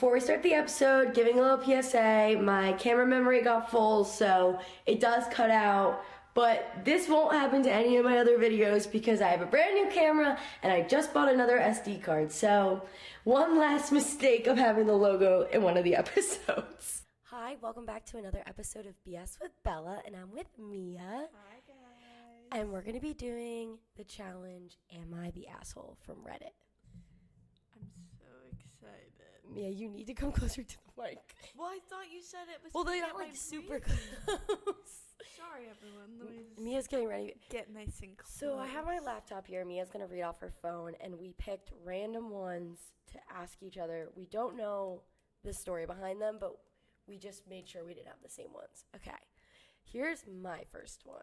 before we start the episode, giving a little PSA, my camera memory got full, so it does cut out. But this won't happen to any of my other videos because I have a brand new camera and I just bought another SD card. So, one last mistake of having the logo in one of the episodes. Hi, welcome back to another episode of BS with Bella, and I'm with Mia. Hi, guys. And we're going to be doing the challenge, Am I the Asshole from Reddit. I'm so excited. Mia, you need to come closer to the mic. Well, I thought you said it was. Well, they're not not like super close. Sorry, everyone. Let me just Mia's getting ready. get nice and close. So I have my laptop here. Mia's going to read off her phone, and we picked random ones to ask each other. We don't know the story behind them, but we just made sure we didn't have the same ones. Okay. Here's my first one.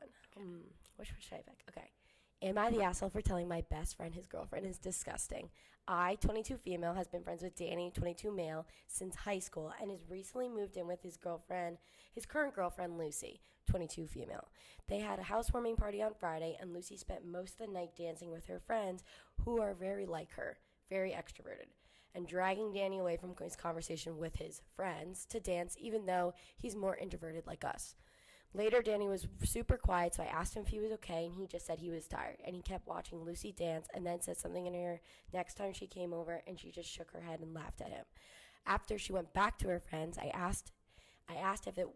Which one should I pick? Okay. Am I the asshole for telling my best friend his girlfriend is disgusting? I, 22 female, has been friends with Danny, 22 male, since high school and has recently moved in with his current girlfriend, Lucy, 22 female. They had a housewarming party on Friday, and Lucy spent most of the night dancing with her friends, who are very like her, very extroverted, and dragging Danny away from his conversation with his friends to dance, even though he's more introverted like us. Later, Danny was super quiet, so I asked him if he was okay, and he just said he was tired. And he kept watching Lucy dance and then said something in her ear next time she came over, and she just shook her head and laughed at him. After she went back to her friends, I asked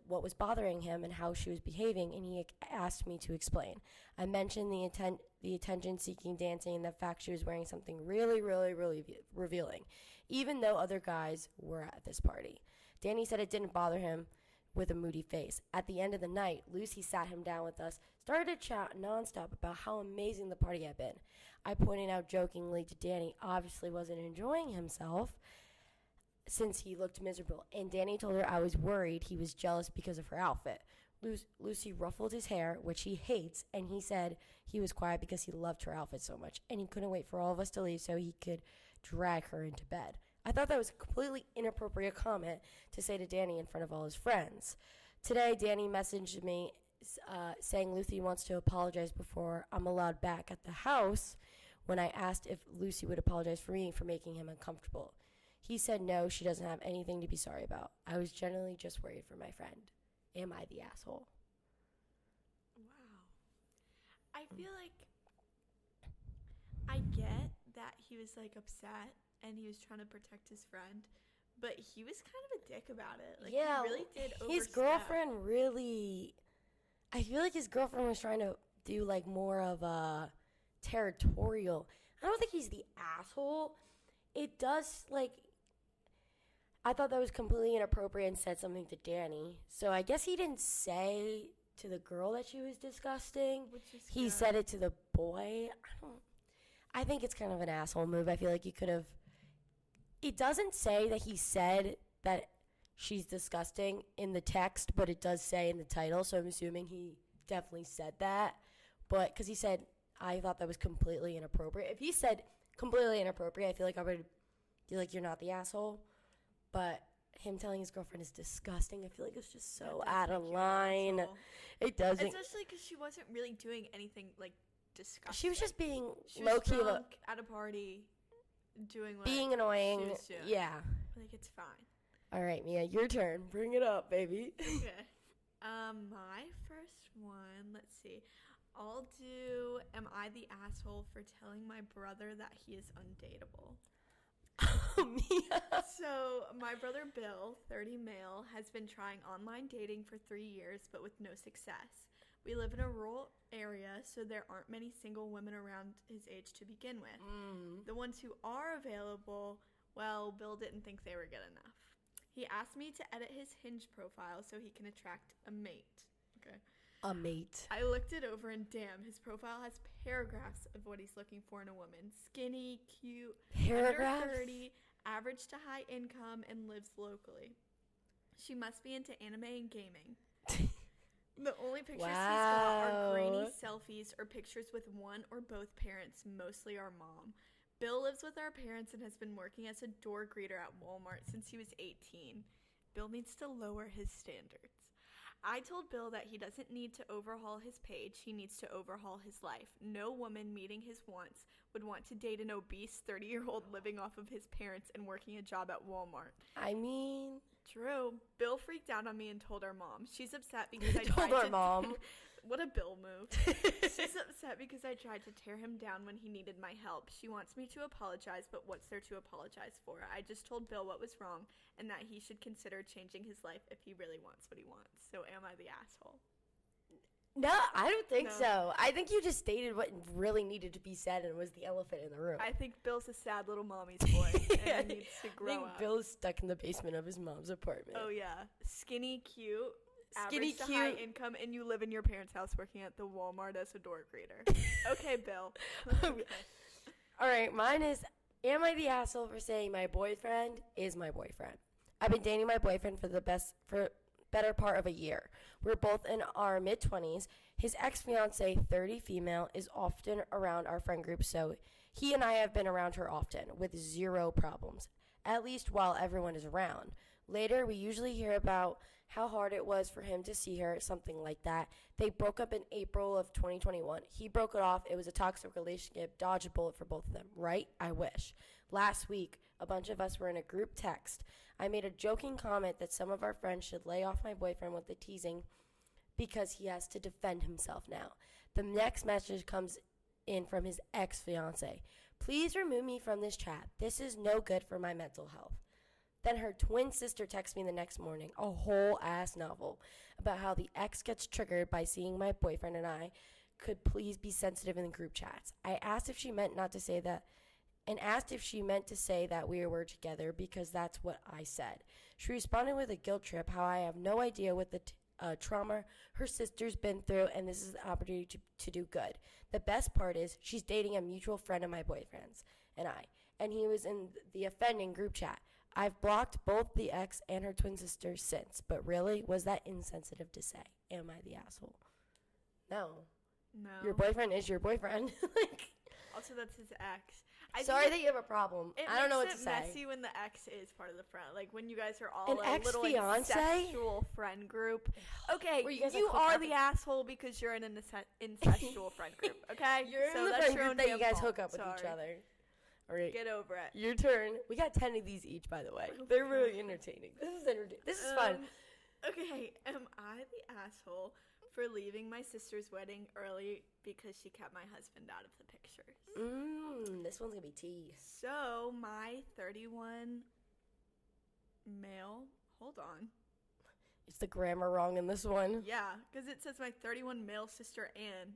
what was bothering him and how she was behaving, and he asked me to explain. I mentioned the attention-seeking dancing and the fact she was wearing something really, really, really revealing, even though other guys were at this party. Danny said it didn't bother him, with a moody face. At the end of the night, Lucy sat him down with us, started to chat nonstop about how amazing the party had been. I pointed out jokingly to Danny obviously wasn't enjoying himself since he looked miserable, and Danny told her I was worried he was jealous because of her outfit. Lucy ruffled his hair, which he hates, and he said he was quiet because he loved her outfit so much, and he couldn't wait for all of us to leave so he could drag her into bed. I thought that was a completely inappropriate comment to say to Danny in front of all his friends. Today, Danny messaged me saying Lucy wants to apologize before I'm allowed back at the house when I asked if Lucy would apologize for me for making him uncomfortable. He said no, she doesn't have anything to be sorry about. I was genuinely just worried for my friend. Am I the asshole? Wow. I feel like I get that he was like upset and he was trying to protect his friend, but he was kind of a dick about it. Like, yeah, he really did overstep. His girlfriend really, I feel like his girlfriend was trying to do like more of a territorial. I don't think he's the asshole. It does like, I thought that was completely inappropriate and said something to Danny. So I guess he didn't say to the girl that she was disgusting. Which is He good. said it to the boy. I think it's kind of an asshole move. I feel like you could have. It doesn't say that he said that she's disgusting in the text, but it does say in the title, so I'm assuming he definitely said that. But because he said, I thought that was completely inappropriate. If he said completely inappropriate, I feel like I would be like, you're not the asshole. But him telling his girlfriend is disgusting, I feel like it's just so out of line. It doesn't. Especially because she wasn't really doing anything like disgusting. She was just being She was low-key, drunk at a party, doing what being annoying. she was doing. Yeah. Like, it's fine. All right, Mia, your turn. Bring it up, baby. Okay. My first one, let's see. I'll do, am I the asshole for telling my brother that he is undateable? Mia. So, my brother Bill, 30 male, has been trying online dating for 3 years, but with no success. We live in a rural area, so there aren't many single women around his age to begin with. The ones who are available, well, Bill didn't think they were good enough. He asked me to edit his Hinge profile so he can attract a mate. Okay. A mate. I looked it over and damn, his profile has paragraphs of what he's looking for in a woman. Skinny, cute, Paragraphs? under 30, average to high income, and lives locally. She must be into anime and gaming. The only pictures he's got are grainy selfies or pictures with one or both parents, mostly our mom. Bill lives with our parents and has been working as a door greeter at Walmart since he was 18. Bill needs to lower his standards. I told Bill that he doesn't need to overhaul his page, he needs to overhaul his life. No woman meeting his wants would want to date an obese 30-year-old living off of his parents and working a job at Walmart. I mean, True. Bill freaked out on me and told our mom. She's upset because I told tried our to mom. What a Bill move. She's upset because I tried to tear him down when he needed my help. She wants me to apologize, but what's there to apologize for? I just told Bill what was wrong and that he should consider changing his life if he really wants what he wants. So am I the asshole? No, I don't think No. so. I think you just stated what really needed to be said and was the elephant in the room. I think Bill's a sad little mommy's boy and he needs to I grow think up. Bill's stuck in the basement of his mom's apartment. Oh yeah, skinny, cute, Skinny, average to high cute. income, and you live in your parents' house working at the Walmart as a door greeter. Okay, Bill. Okay. All right, mine is, am I the asshole for saying my boyfriend is my boyfriend? I've been dating my boyfriend for better part of a year. We're both in our mid-20s. His ex-fiance, 30 female, is often around our friend group, so he and I have been around her often with zero problems, at least while everyone is around. Later, we usually hear about how hard it was for him to see her, something like that. They broke up in April of 2021. He broke it off. It was a toxic relationship. Dodge a bullet for both of them, right? I wish. Last week, a bunch of us were in a group text. I made a joking comment that some of our friends should lay off my boyfriend with the teasing because he has to defend himself now. The next message comes in from his ex-fiance. Please remove me from this chat. This is no good for my mental health. Then her twin sister texts me the next morning, a whole ass novel about how the ex gets triggered by seeing my boyfriend and I could please be sensitive in the group chats. I asked if she meant not to say that and asked if she meant to say that we were together because that's what I said. She responded with a guilt trip, how I have no idea what the trauma her sister's been through and this is an opportunity to do good. The best part is she's dating a mutual friend of my boyfriend's and he was in the offending group chat. I've blocked both the ex and her twin sister since, but really, was that insensitive to say? Am I the asshole? No. No. Your boyfriend is your boyfriend. Also, that's his ex. Sorry that you have a problem. I don't know what to say. It makes it messy when the ex is part of the friend. Like, when you guys are all An a little ex-fiance? incestual friend group. Okay, Where you guys, you like, hook are up the asshole because you're in an incestual friend group, okay? You're so in the that's friend your group own that you damn guys fault. hook up with each Sorry. other. All right. Get over it. Your turn. We got 10 of these each, by the way. Oh, They're God. really entertaining. This is fun. Okay, am I the asshole for leaving my sister's wedding early because she kept my husband out of the pictures? This one's going to be tea. So, my 31 male, hold on. Is the grammar wrong in this one? Yeah, because it says my 31 male sister Anne.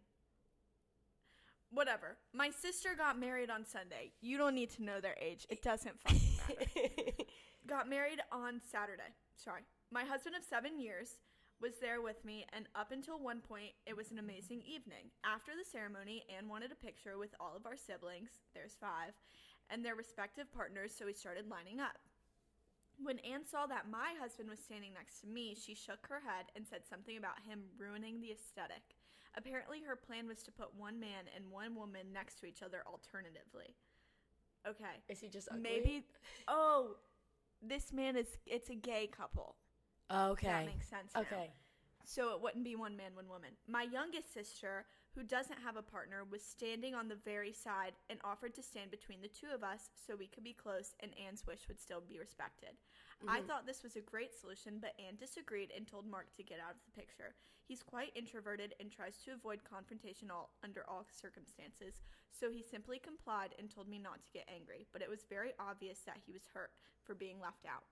Whatever. My sister got married on Sunday. You don't need to know their age. It doesn't fucking matter. Got married on Saturday. Sorry. My husband of 7 years was there with me, and up until one point, it was an amazing evening. After the ceremony, Anne wanted a picture with all of our siblings, there's 5, and their respective partners, so we started lining up. When Anne saw that my husband was standing next to me, she shook her head and said something about him ruining the aesthetic. Apparently, her plan was to put one man and one woman next to each other alternatively. Okay. Is he just ugly? Maybe, this man it's a gay couple. Okay. That makes sense now. Okay. So it wouldn't be one man, one woman. My youngest sister, who doesn't have a partner, was standing on the very side and offered to stand between the two of us so we could be close and Anne's wish would still be respected. I thought this was a great solution, but Anne disagreed and told Mark to get out of the picture. He's quite introverted and tries to avoid confrontation under all circumstances, so he simply complied and told me not to get angry, but it was very obvious that he was hurt for being left out.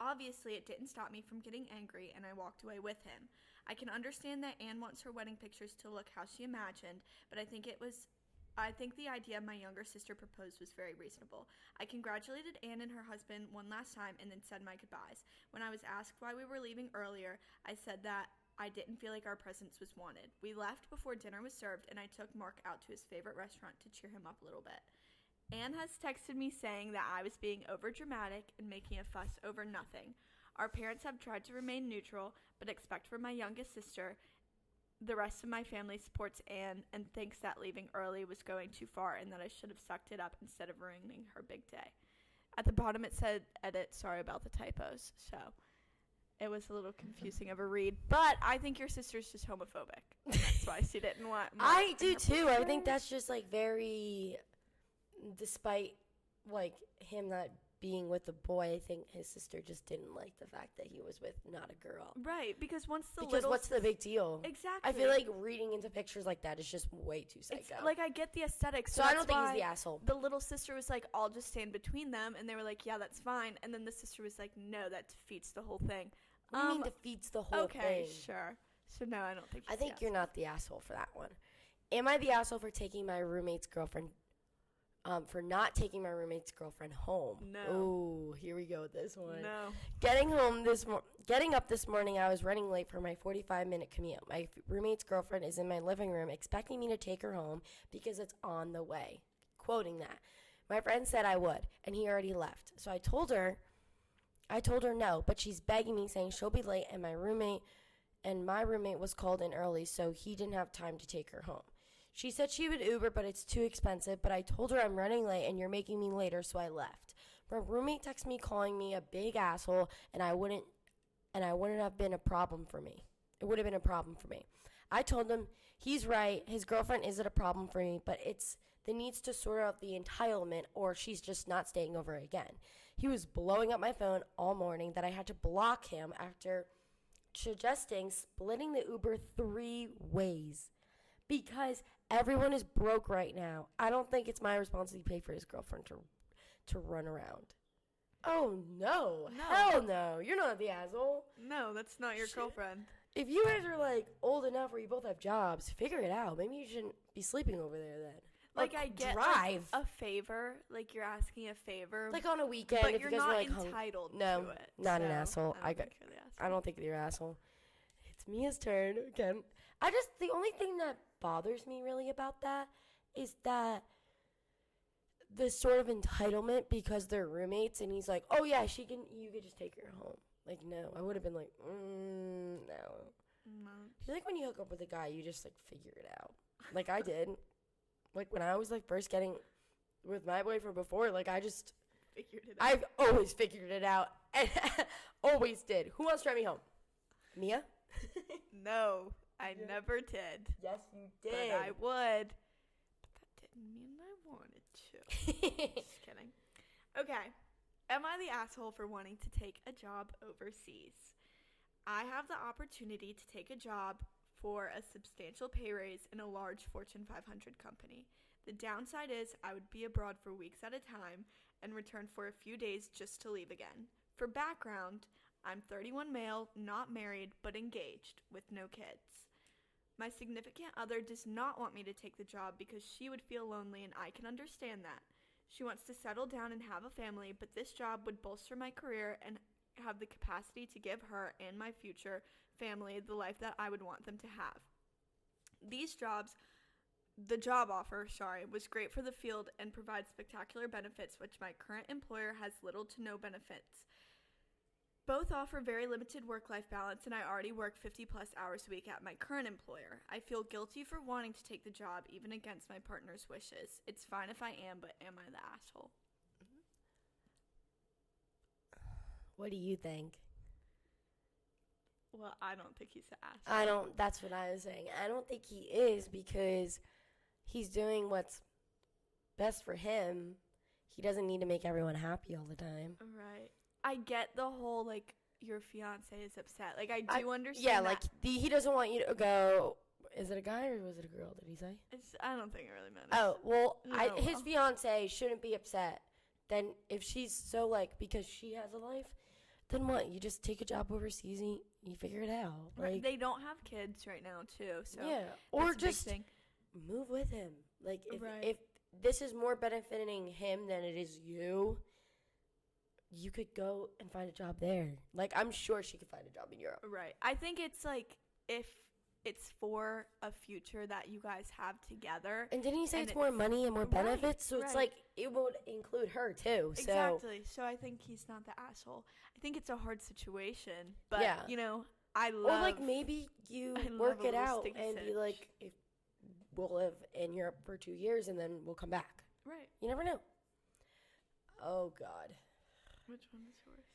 Obviously, it didn't stop me from getting angry, and I walked away with him. I can understand that Anne wants her wedding pictures to look how she imagined, but I think the idea my younger sister proposed was very reasonable. I congratulated Anne and her husband one last time and then said my goodbyes. When I was asked why we were leaving earlier, I said that I didn't feel like our presence was wanted. We left before dinner was served, and I took Mark out to his favorite restaurant to cheer him up a little bit. Anne has texted me saying that I was being overdramatic and making a fuss over nothing. Our parents have tried to remain neutral, but except for my youngest sister, the rest of my family supports Anne and thinks that leaving early was going too far and that I should have sucked it up instead of ruining her big day. At the bottom it said, edit, sorry about the typos. So, it was a little confusing of a read. But I think your sister's just homophobic. And that's why she didn't want. I do too. I think that's just like very, despite like him not being with a boy, I think his sister just didn't like the fact that he was with not a girl. Right, because Because what's the big deal? Exactly. I feel like reading into pictures like that is just way too psycho. It's, like, I get the aesthetics. So I don't think he's the asshole. The little sister was like, I'll just stand between them. And they were like, yeah, that's fine. And then the sister was like, no, that defeats the whole thing. What do you mean defeats the whole thing? Okay, sure. So, no, I don't think I think you're not the asshole for that one. Am I the asshole for taking my roommate's girlfriend, for not taking my roommate's girlfriend home? No. Oh, here we go with this one. No. Getting up this morning, I was running late for my 45-minute commute. My roommate's girlfriend is in my living room expecting me to take her home because it's on the way. Quoting that. My friend said I would, and he already left. So I told her no, but she's begging me, saying she'll be late, and my roommate was called in early, so he didn't have time to take her home. She said she would Uber, but it's too expensive, but I told her I'm running late and you're making me later, so I left. My roommate texted me calling me a big asshole, and I wouldn't have been a problem for me. It would have been a problem for me. I told him he's right, his girlfriend isn't a problem for me, but it's the needs to sort out the entitlement, or she's just not staying over again. He was blowing up my phone all morning that I had to block him after suggesting splitting the Uber 3 ways. Because everyone is broke right now. I don't think it's my responsibility to pay for his girlfriend to run around. Oh, no. Hell no. You're not the asshole. No, that's not your girlfriend. If you guys are, like, old enough where you both have jobs, figure it out. Maybe you shouldn't be sleeping over there then. Like, I get drive. Like, a favor. Like, you're asking a favor. Like, on a weekend. But if you're you guys not were, like, entitled to No, it. not an asshole. I don't think you're the asshole. I don't think you're an asshole. It's Mia's turn again. The only thing that bothers me really about that is that the sort of entitlement because they're roommates, and he's like, oh yeah, you could just take her home. Like, no, I would have been like, no. I feel like when you hook up with a guy, you just, like, figure it out. Like, I did. Like, when I was, like, first getting with my boyfriend before, like, I just figured it out. I've always figured it out. And always did. Who wants to drive me home? Mia? No, I never did. Yes, you did. But I would. But that didn't mean I wanted to. Just kidding. Okay. Am I the asshole for wanting to take a job overseas? I have the opportunity to take a job for a substantial pay raise in a large Fortune 500 company. The downside is I would be abroad for weeks at a time and return for a few days just to leave again. For background, I'm 31 male, not married, but engaged, with no kids. My significant other does not want me to take the job because she would feel lonely, and I can understand that. She wants to settle down and have a family, but this job would bolster my career and have the capacity to give her and my future family the life that I would want them to have. The job offer, was great for the field and provides spectacular benefits, which my current employer has little to no benefits. Both offer very limited work-life balance, and I already work 50-plus hours a week at my current employer. I feel guilty for wanting to take the job, even against my partner's wishes. It's fine if I am, but am I the asshole? What do you think? Well, I don't think he's the asshole. That's what I was saying. I don't think he is because he's doing what's best for him. He doesn't need to make everyone happy all the time. Right. I get the whole, like, your fiance is upset. Like, I do understand yeah, that. like, he doesn't want you to go. Is it a guy or was it a girl, did he say? I don't think it really matters. Oh, well, No. his fiance shouldn't be upset. Then if she's so, like, because she has a life, then what? You just take a job overseas and you figure it out. Like, they don't have kids right now, too. So yeah, or that's a big just thing. move with him. Like, Right. if this is more benefiting him than it is you, you could go and find a job there. Like, I'm sure she could find a job in Europe. Right. I think it's, like, if it's for a future that you guys have together. And didn't he say it's more money and more benefits? So it's like, it would include her, too. So. Exactly. So I think he's not the asshole. I think it's a hard situation. But, yeah. you know, I love... Or, like, maybe you work it out and be like, if we'll live in Europe for 2 years and then we'll come back. Right. You never know. Oh, God. Which one is yours?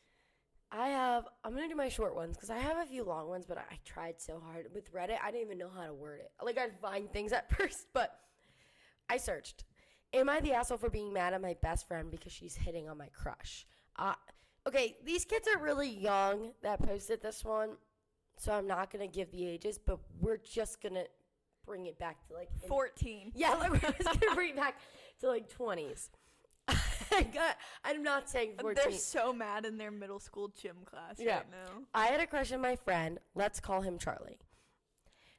I'm going to do my short ones because I have a few long ones, but I tried so hard. With Reddit, I didn't even know how to word it. Like, I'd find things at first, but I searched. Am I the asshole for being mad at my best friend because she's hitting on my crush? Okay, these kids are really young that posted this one, so I'm not going to give the ages, but we're just going to bring it back to, like... 14. Yeah, like, we're just going to bring it back to, like, 20s. I'm not saying 14. They're so mad in their middle school gym class right now. I had a crush on my friend. Let's call him Charlie.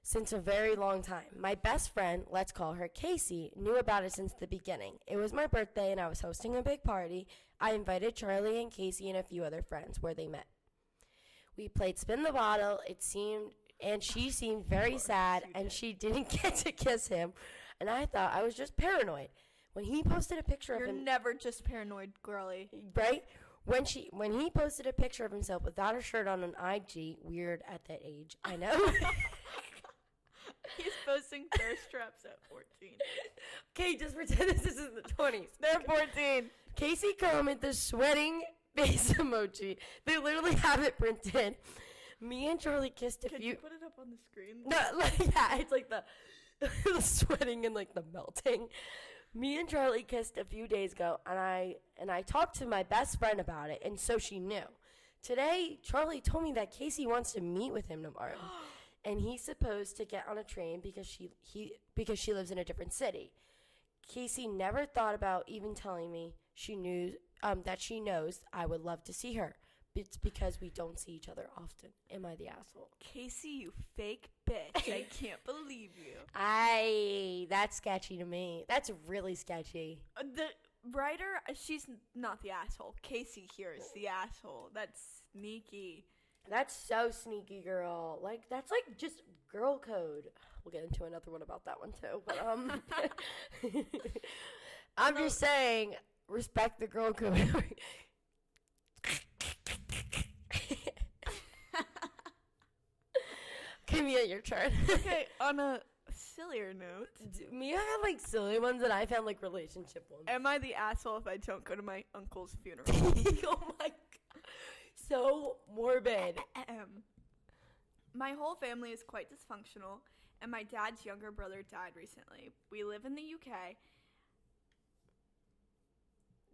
Since a very long time. My best friend, let's call her Casey, knew about it since the beginning. It was my birthday and I was hosting a big party. I invited Charlie and Casey and a few other friends where they met. We played Spin the Bottle. She seemed very sad and she didn't get to kiss him. And I thought I was just paranoid. When he posted a picture of him... You're never just paranoid, girly. Right? When he posted a picture of himself without a shirt on an IG, weird at that age, I know. He's posting thirst traps at 14. Okay, just pretend this is in the 20s. They're 14. Casey commented the sweating face emoji. They literally have it printed. Me and Charlie kissed a few... Can you put it up on the screen? No, like, yeah, it's like the sweating and like the melting. Me and Charlie kissed a few days ago, and I talked to my best friend about it, and so she knew. Today, Charlie told me that Casey wants to meet with him tomorrow, and he's supposed to get on a train because she lives in a different city. Casey never thought about even telling me that she knows I would love to see her. It's because we don't see each other often. Am I the asshole? Casey, you fake bitch. I can't believe you. That's sketchy to me. That's really sketchy. The writer, she's not the asshole. Casey here is the asshole. That's sneaky. That's so sneaky, girl. Like, that's like just girl code. We'll get into another one about that one too. But I'm just saying, respect the girl code. Okay, Mia, your turn. Okay, on a sillier note. Mia had like silly ones and I found like relationship ones. Am I the asshole if I don't go to my uncle's funeral? Oh my god. So morbid. My whole family is quite dysfunctional, and my dad's younger brother died recently. We live in the UK.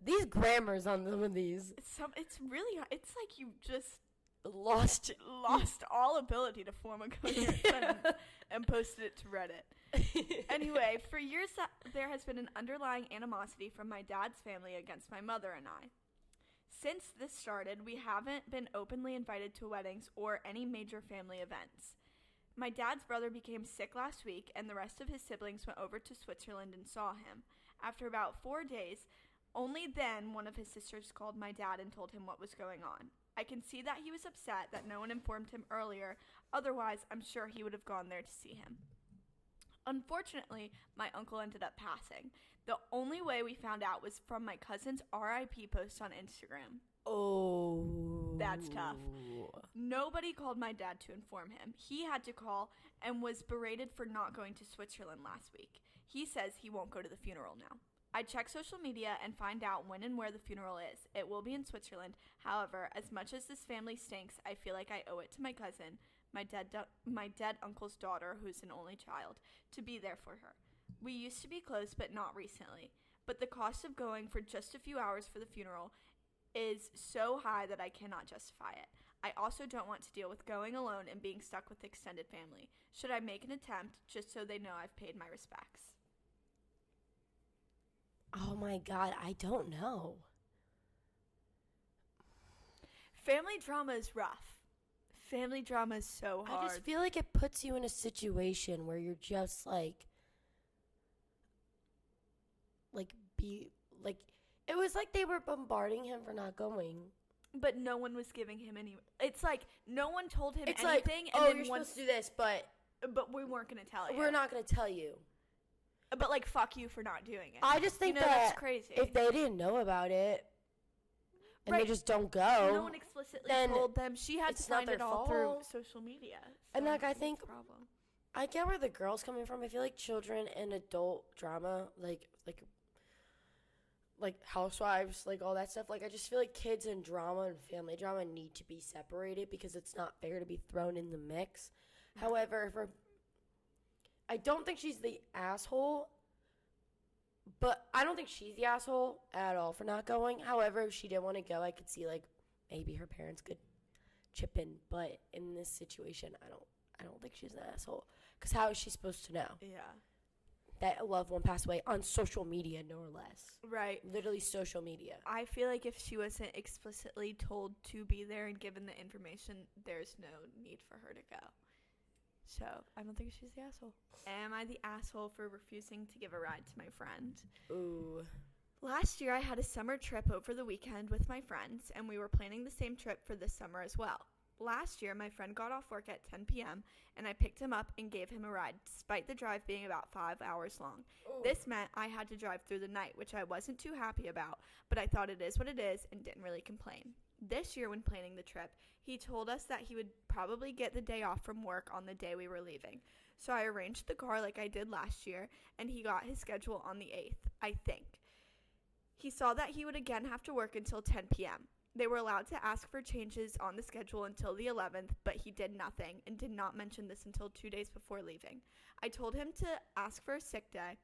These grammars on some of these. It's really, it's like you just lost all ability to form a coherent sentence and posted it to Reddit. Anyway, for years there has been an underlying animosity from my dad's family against my mother and I. Since this started, we haven't been openly invited to weddings or any major family events. My dad's brother became sick last week, and the rest of his siblings went over to Switzerland and saw him. After about 4 days, only then one of his sisters called my dad and told him what was going on. I can see that he was upset that no one informed him earlier, otherwise I'm sure he would have gone there to see him. Unfortunately, my uncle ended up passing. The only way we found out was from my cousin's RIP post on Instagram. Oh. That's tough. Nobody called my dad to inform him. He had to call and was berated for not going to Switzerland last week. He says he won't go to the funeral now. I check social media and find out when and where the funeral is. It will be in Switzerland. However, as much as this family stinks, I feel like I owe it to my cousin, my dead uncle's daughter, who's an only child, to be there for her. We used to be close, but not recently. But the cost of going for just a few hours for the funeral is so high that I cannot justify it. I also don't want to deal with going alone and being stuck with extended family. Should I make an attempt just so they know I've paid my respects? Oh my god, I don't know. Family drama is rough. Family drama is so hard. I just feel like it puts you in a situation where you're just it was like they were bombarding him for not going. But no one was giving him any. It's like no one told him it's anything. Like, and oh, then you're supposed to do this, but we weren't going to tell you. We're not going to tell you. But like, fuck you for not doing it. I just think that that's crazy. If they didn't know about it and they just don't go, no one explicitly told them. She had to find it all through social media. So and like, I think problem. I get where the girl's coming from. I feel like children and adult drama, like like housewives, like all that stuff. Like I just feel like kids and drama and family drama need to be separated because it's not fair to be thrown in the mix. However, I don't think she's the asshole, but I don't think she's the asshole at all for not going. However, if she didn't want to go, I could see like maybe her parents could chip in. But in this situation, I don't think she's an asshole. Because how is she supposed to know Yeah. that a loved one passed away on social media, no or less? Right. Literally social media. I feel like if she wasn't explicitly told to be there and given the information, there's no need for her to go. So, I don't think she's the asshole. Am I the asshole for refusing to give a ride to my friend? Ooh. Last year, I had a summer trip over the weekend with my friends, and we were planning the same trip for this summer as well. Last year, my friend got off work at 10 p.m., and I picked him up and gave him a ride, despite the drive being about 5 hours long. Ooh. This meant I had to drive through the night, which I wasn't too happy about, but I thought it is what it is and didn't really complain. This year, when planning the trip, he told us that he would probably get the day off from work on the day we were leaving. So I arranged the car like I did last year, and he got his schedule on the 8th, I think. He saw that he would again have to work until 10 p.m. They were allowed to ask for changes on the schedule until the 11th, but he did nothing and did not mention this until 2 days before leaving. I told him to ask for a sick day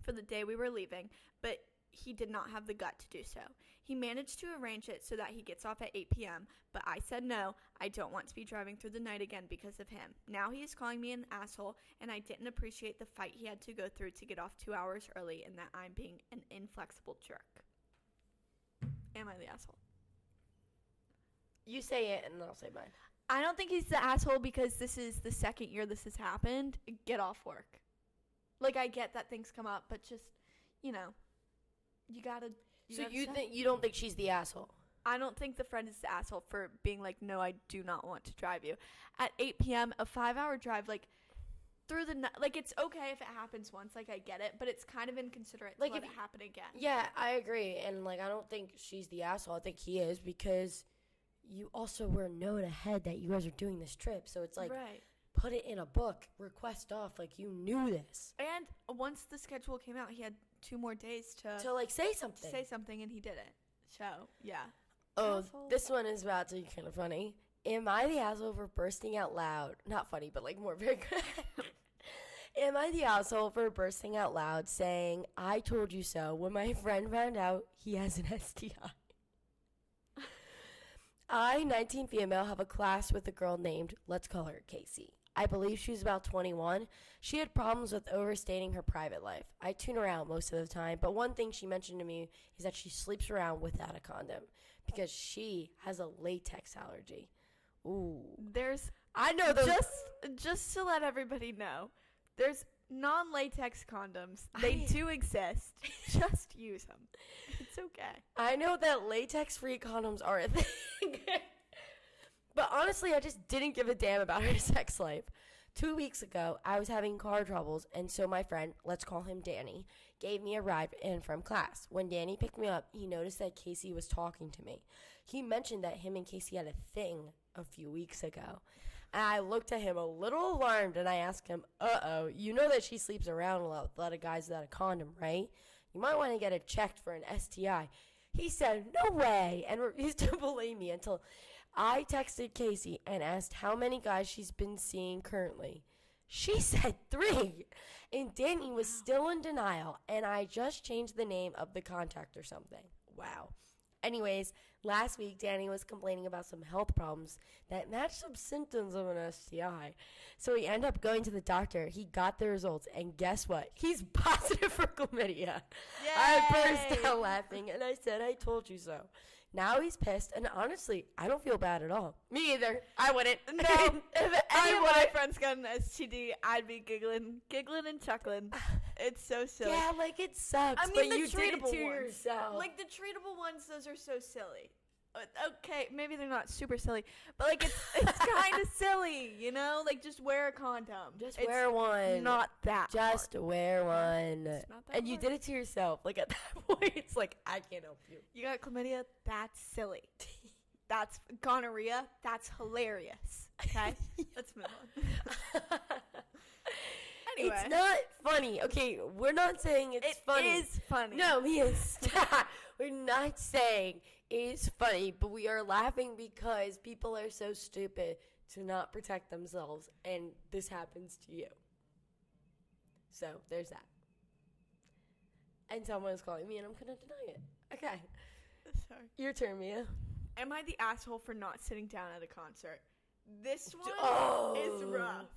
for the day we were leaving, but he did not have the gut to do so. He managed to arrange it so that he gets off at 8 p.m., but I said no, I don't want to be driving through the night again because of him. Now he is calling me an asshole, and I didn't appreciate the fight he had to go through to get off 2 hours early and that I'm being an inflexible jerk. Am I the asshole? You say it, and then I'll say mine. I don't think he's the asshole because this is the second year this has happened. Get off work. Like, I get that things come up, but just, you gotta... You don't think she's the asshole? I don't think the friend is the asshole for being like, no, I do not want to drive you. At 8 p.m., a 5-hour drive, like, through the night, like, it's okay if it happens once, like, I get it, but it's kind of inconsiderate to let it happen again. Yeah, I agree, and, like, I don't think she's the asshole. I think he is because you also were known ahead that you guys are doing this trip, so it's like, right. Put it in a book, request off, like, you knew this. And once the schedule came out, he had 2 more days to like, say something. And he didn't. So, yeah. Oh, Asshole. this one is about to be kind of funny. Am I the asshole for bursting out loud? Not funny, but, like, more very good. Am I the asshole for bursting out loud saying, I told you so, when my friend found out he has an STI? I, 19 female, have a class with a girl named, let's call her Casey. I believe she was about 21. She had problems with overstating her private life. I tune her out most of the time, but one thing she mentioned to me is that she sleeps around without a condom because she has a latex allergy. Ooh. I know those. Just to let everybody know, there's non-latex condoms. They do exist. Just use them. It's okay. I know that latex-free condoms are a thing. But honestly, I just didn't give a damn about her sex life. 2 weeks ago, I was having car troubles, and so my friend, let's call him Danny, gave me a ride in from class. When Danny picked me up, he noticed that Casey was talking to me. He mentioned that him and Casey had a thing a few weeks ago. And I looked at him a little alarmed, and I asked him, uh-oh, you know that she sleeps around a lot with a lot of guys without a condom, right? You might want to get it checked for an STI. He said, no way, and refused to believe me until I texted Casey and asked how many guys she's been seeing currently. She said 3, and Danny was still in denial, and I just changed the name of the contact or something. Wow. Anyways, last week, Danny was complaining about some health problems that matched some symptoms of an STI. So he ended up going to the doctor. He got the results, and guess what? He's positive for chlamydia. Yay! I burst out laughing, and I said, I told you so. Now he's pissed, and honestly, I don't feel bad at all. Me either. I wouldn't. No, if any of my friends got an STD, I'd be giggling and chuckling. It's so silly. Yeah, like it sucks, I mean, but the you did it treatable to ones. yourself. Like the treatable ones, those are so silly. Okay, maybe they're not super silly, but like it's kind of silly, you know? Like just wear a condom. Just wear one. Not that Just hard. wear one. It's not that And you hard. did it to yourself. Like at that point, it's like, I can't help you. You got chlamydia? That's silly. That's gonorrhea? That's hilarious. Okay? Let's move on. Anyway. It's not funny. Okay, we're not saying it's funny. It is funny. No, Mia, stop. We're not saying it is funny, but we are laughing because people are so stupid to not protect themselves, and this happens to you. So, there's that. And someone is calling me, and I'm going to deny it. Okay. Sorry. Your turn, Mia. Am I the asshole for not sitting down at a concert? This one is rough.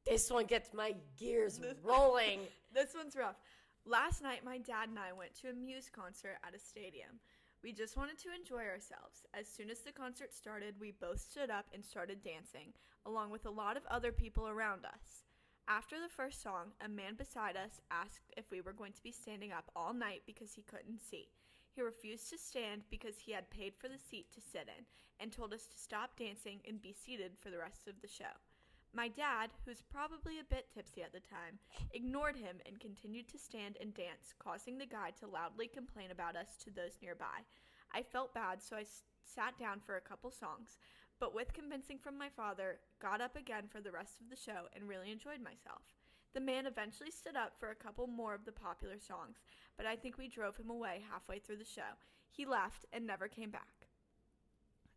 This one gets my gears rolling. This one's rough. Last night, my dad and I went to a Muse concert at a stadium. We just wanted to enjoy ourselves. As soon as the concert started, we both stood up and started dancing, along with a lot of other people around us. After the first song, a man beside us asked if we were going to be standing up all night because he couldn't see. He refused to stand because he had paid for the seat to sit in, and told us to stop dancing and be seated for the rest of the show. My dad, who's probably a bit tipsy at the time, ignored him and continued to stand and dance, causing the guy to loudly complain about us to those nearby. I felt bad, so I sat down for a couple songs, but with convincing from my father, got up again for the rest of the show and really enjoyed myself. The man eventually stood up for a couple more of the popular songs, but I think we drove him away halfway through the show. He left and never came back.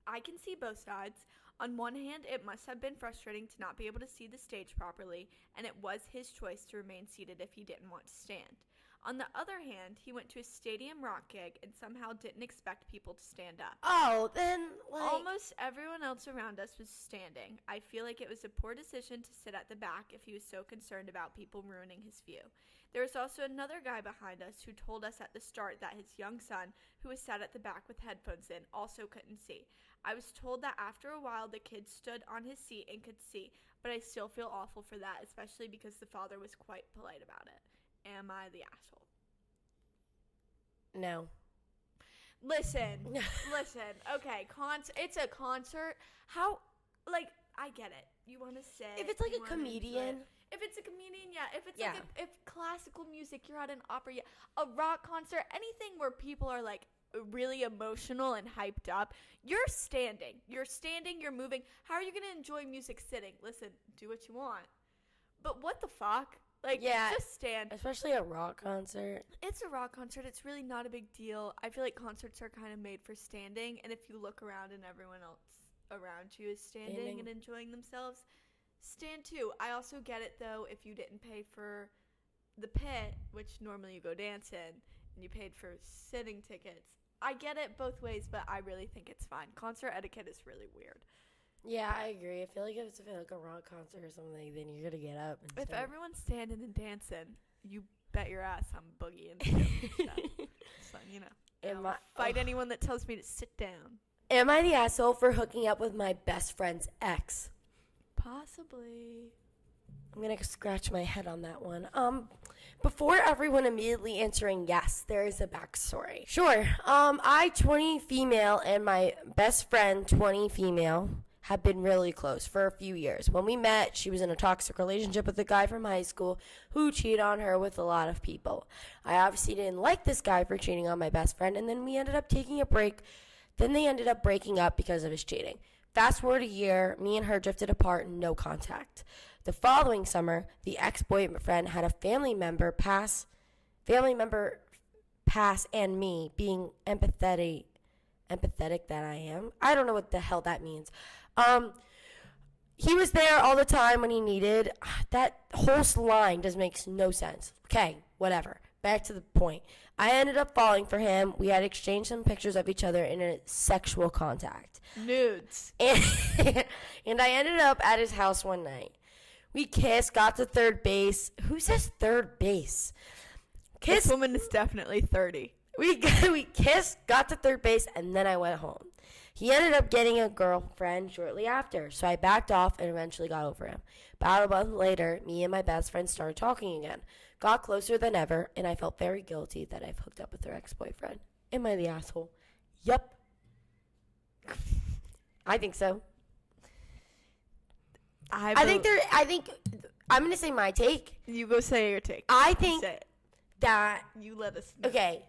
I can see both sides. On one hand, it must have been frustrating to not be able to see the stage properly, and it was his choice to remain seated if he didn't want to stand. On the other hand, he went to a stadium rock gig and somehow didn't expect people to stand up. Oh, then, Almost everyone else around us was standing. I feel like it was a poor decision to sit at the back if he was so concerned about people ruining his view. There was also another guy behind us who told us at the start that his young son, who was sat at the back with headphones in, also couldn't see. I was told that after a while the kid stood on his seat and could see, but I still feel awful for that, especially because the father was quite polite about it. Am I the asshole? No. Listen. Okay, it's a concert. How, I get it. You want to sit. If it's like a comedian. If it's a comedian, yeah. If it's Yeah. if classical music, you're at an opera, yeah. A rock concert, anything where people are really emotional and hyped up, you're standing. You're moving. How are you going to enjoy music sitting? Listen, do what you want. But what the fuck? Just stand. Especially a rock concert. It's a rock concert. It's really not a big deal. I feel like concerts are kind of made for standing, and if you look around and everyone else around you is standing and enjoying themselves, stand too. I also get it, though, if you didn't pay for the pit, which normally you go dance in, and you paid for sitting tickets. I get it both ways, but I really think it's fine. Concert etiquette is really weird. Yeah, I agree. I feel like if it's like a rock concert or something, then you're gonna get up. And if start. everyone's standing and dancing, you bet your ass I'm boogieing. So, fight anyone that tells me to sit down. Am I the asshole for hooking up with my best friend's ex? Possibly. I'm gonna scratch my head on that one. Before everyone immediately answering yes, there is a backstory. Sure. I, 20 female, and my best friend, 20 female, have been really close for a few years. When we met, she was in a toxic relationship with a guy from high school who cheated on her with a lot of people. I obviously didn't like this guy for cheating on my best friend, and then we ended up taking a break. Then they ended up breaking up because of his cheating. Fast forward a year, me and her drifted apart and no contact. The following summer, the ex-boyfriend had a family member pass, and me, being empathetic that I am. I don't know what the hell that means. He was there all the time when he needed. That whole line just makes no sense. Okay, whatever. Back to the point. I ended up falling for him. We had exchanged some pictures of each other in a sexual contact. Nudes. And I ended up at his house one night. We kissed, got to third base. Who says third base? This woman is definitely 30. We kissed, got to third base, and then I went home. He ended up getting a girlfriend shortly after, so I backed off and eventually got over him. About a month later, me and my best friend started talking again. Got closer than ever, and I felt very guilty that I've hooked up with her ex-boyfriend. Am I the asshole? Yep. I think so. I think I'm going to say my take. You go say your take. I think that you let us know. Okay.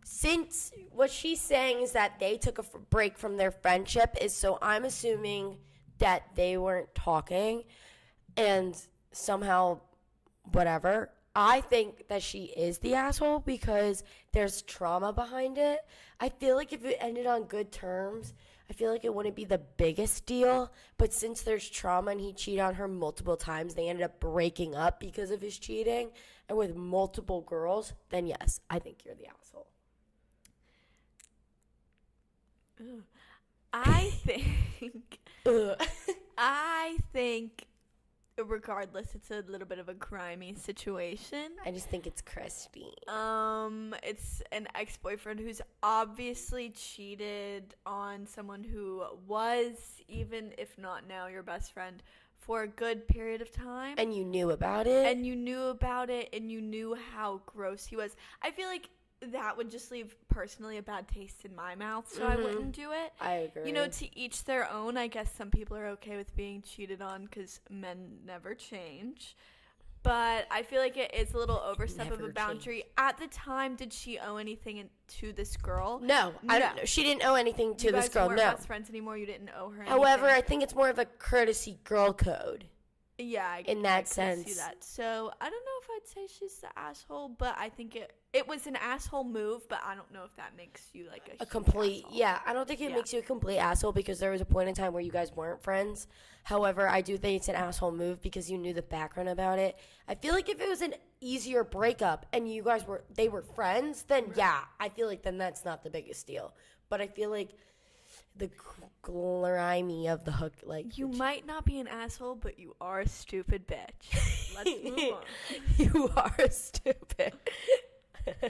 Since what she's saying is that they took a break from their friendship, so I'm assuming that they weren't talking, and somehow whatever. I think that she is the asshole because there's trauma behind it. I feel like if it ended on good terms, I feel like it wouldn't be the biggest deal. But since there's trauma and he cheated on her multiple times, they ended up breaking up because of his cheating and with multiple girls, then yes, I think you're the asshole. Ugh. I think Ugh. I think regardless, it's a little bit of a grimy situation. I just think it's Christine. It's an ex-boyfriend who's obviously cheated on someone who was, even if not now, your best friend for a good period of time. And you knew about it? And you knew about it, and you knew how gross he was. I feel like that would just leave, personally, a bad taste in my mouth, so I wouldn't do it. I agree. You know, to each their own. I guess some people are okay with being cheated on because men never change. But I feel like it is a little overstep of a boundary. At the time, did she owe anything to this girl? No, I don't know. She didn't owe anything to this girl. You no. guys weren't best friends anymore. You didn't owe her anything. However, I think it's more of a courtesy girl code. Yeah, in that I could sense. see that. So I don't know if I'd say she's the asshole, but I think it was an asshole move. But I don't know if that makes you like a complete asshole. Yeah. I don't think it makes you a complete asshole because there was a point in time where you guys weren't friends. However, I do think it's an asshole move because you knew the background about it. I feel like if it was an easier breakup and you guys were friends, then yeah, I feel like then that's not the biggest deal. But I feel like the grimy of the hook, like you might not be an asshole, but you are a stupid bitch. Let's move on. You are stupid.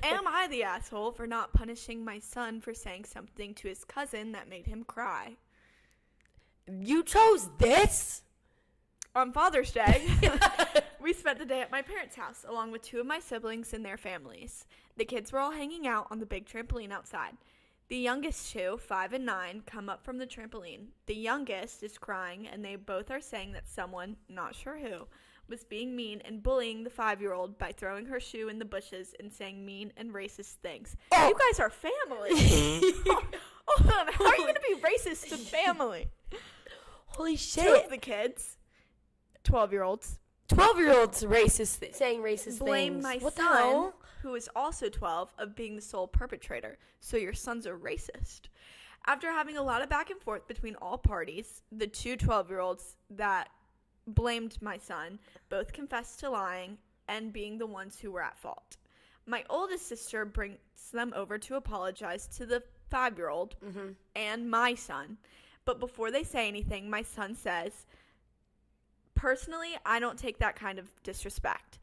Am I the asshole for not punishing my son for saying something to his cousin that made him cry? You chose this? On Father's Day, we spent the day at my parents' house along with two of my siblings and their families. The kids were all hanging out on the big trampoline outside. The youngest two, 5 and 9, come up from the trampoline. The youngest is crying, and they both are saying that someone, not sure who, was being mean and bullying the 5-year-old by throwing her shoe in the bushes and saying mean and racist things. Oh. You guys are family. Hold on, how are you going to be racist to family? Holy shit. 2 of the kids, 12-year-olds. 12-year-olds saying racist blame things. My what son, the hell? Who is also 12, of being the sole perpetrator. So your son's a racist. After having a lot of back and forth between all parties, the two 12-year-olds that blamed my son both confessed to lying and being the ones who were at fault. My oldest sister brings them over to apologize to the 5-year-old and my son. But before they say anything, my son says, "Personally, I don't take that kind of disrespect."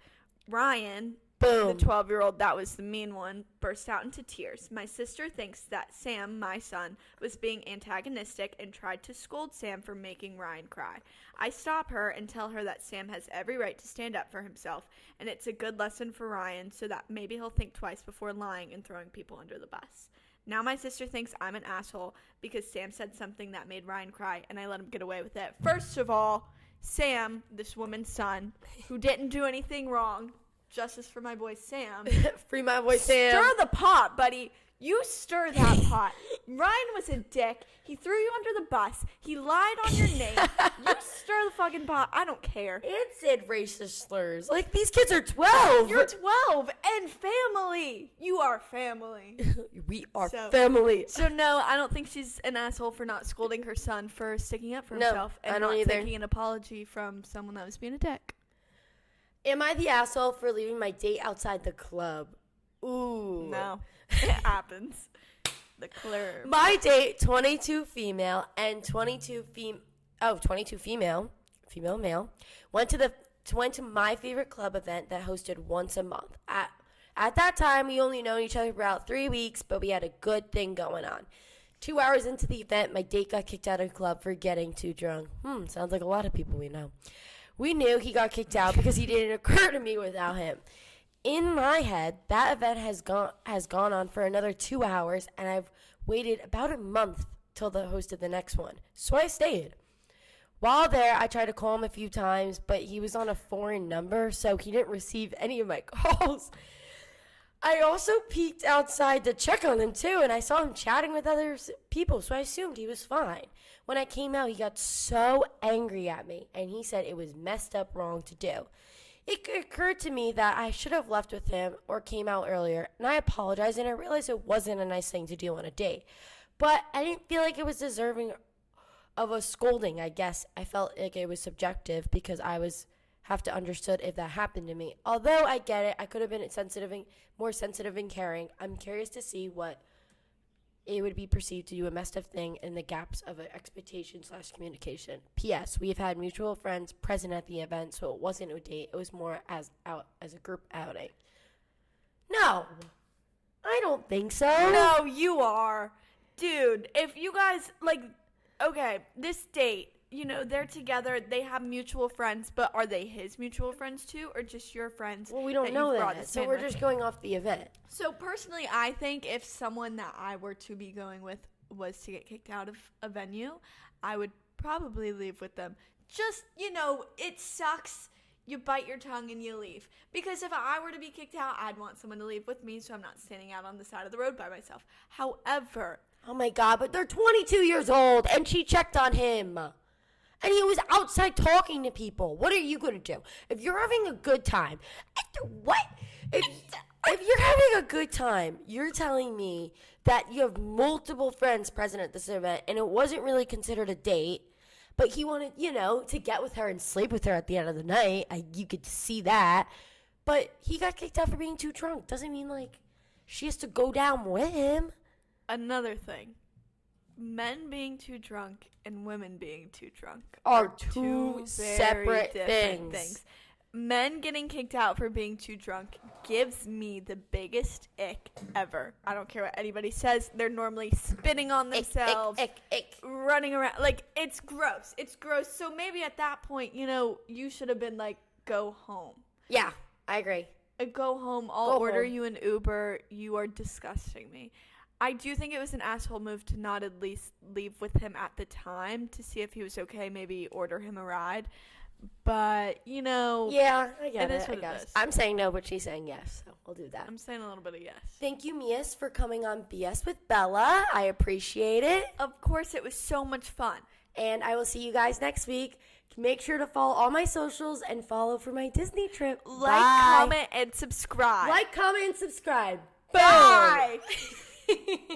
Ryan, Boom. the 12-year-old that was the mean one, burst out into tears. My sister thinks that Sam, my son, was being antagonistic and tried to scold Sam for making Ryan cry. I stop her and tell her that Sam has every right to stand up for himself, and it's a good lesson for Ryan so that maybe he'll think twice before lying and throwing people under the bus. Now my sister thinks I'm an asshole because Sam said something that made Ryan cry, and I let him get away with it. First of all, Sam, this woman's son, who didn't do anything wrong, justice for my boy Sam. Free my boy Sam. Stir the pot, buddy. You stir that pot. Ryan was a dick. He threw you under the bus. He lied on your name. You stir the fucking pot. I don't care. And said racist slurs. Like, these kids are 12. You're 12 and family. You are family. We are family. So, no, I don't think she's an asshole for not scolding her son for sticking up for himself and not taking an apology from someone that was being a dick. Am I the asshole for leaving my date outside the club? Ooh. No. It happens. The club. My date, 22 female and 22 female, male, went to my favorite club event that hosted once a month. At that time, we only known each other for about 3 weeks, but we had a good thing going on. 2 hours into the event, my date got kicked out of the club for getting too drunk. Sounds like a lot of people we know. We knew he got kicked out because he didn't occur to me without him. In my head, that event has gone on for another 2 hours, and I've waited about a month till the host of the next one. So I stayed. While there, I tried to call him a few times, but he was on a foreign number, so he didn't receive any of my calls. I also peeked outside to check on him, too, and I saw him chatting with other people, so I assumed he was fine. When I came out, he got so angry at me, and he said it was messed up wrong to do. it occurred to me that I should have left with him or came out earlier, and I apologized, and I realized it wasn't a nice thing to do on a date. But I didn't feel like it was deserving of a scolding, I guess. I felt like it was subjective because I have to understood if that happened to me. Although I get it, I could have been more sensitive and caring. I'm curious to see what it would be perceived to do a messed up thing in the gaps of an expectation/communication. P.S. We have had mutual friends present at the event, so it wasn't a date. It was more as a group outing. No, I don't think so. No, you are. Dude, if you guys, okay, this date, they're together, they have mutual friends, but are they his mutual friends too, or just your friends? Well, we don't know that, so we're just going off the event. So personally, I think if someone that I were to be going with was to get kicked out of a venue, I would probably leave with them. Just, it sucks. You bite your tongue and you leave. Because if I were to be kicked out, I'd want someone to leave with me, so I'm not standing out on the side of the road by myself. However, oh my God, but they're 22 years old, and she checked on him. And he was outside talking to people. What are you going to do? If you're having a good time, what? If you're having a good time, you're telling me that you have multiple friends present at this event, and it wasn't really considered a date, but he wanted, to get with her and sleep with her at the end of the night. You could see that. But he got kicked out for being too drunk. Doesn't mean, she has to go down with him. Another thing. Men being too drunk and women being too drunk are two separate things. Men getting kicked out for being too drunk gives me the biggest ick ever. I don't care what anybody says. They're normally spitting on themselves, ick. running around. It's gross. It's gross. So maybe at that point, you should have been go home. Yeah, I agree. Go home. I'll order you an Uber. You are disgusting me. I do think it was an asshole move to not at least leave with him at the time to see if he was okay, maybe order him a ride. But, Yeah, I get it, I guess. I'm saying no, but she's saying yes, so we'll do that. I'm saying a little bit of yes. Thank you, Mias, for coming on BS with Bella. I appreciate it. Of course, it was so much fun. And I will see you guys next week. Make sure to follow all my socials and follow for my Disney trip. Comment, and subscribe. Like, comment, and subscribe. Bye. Boom.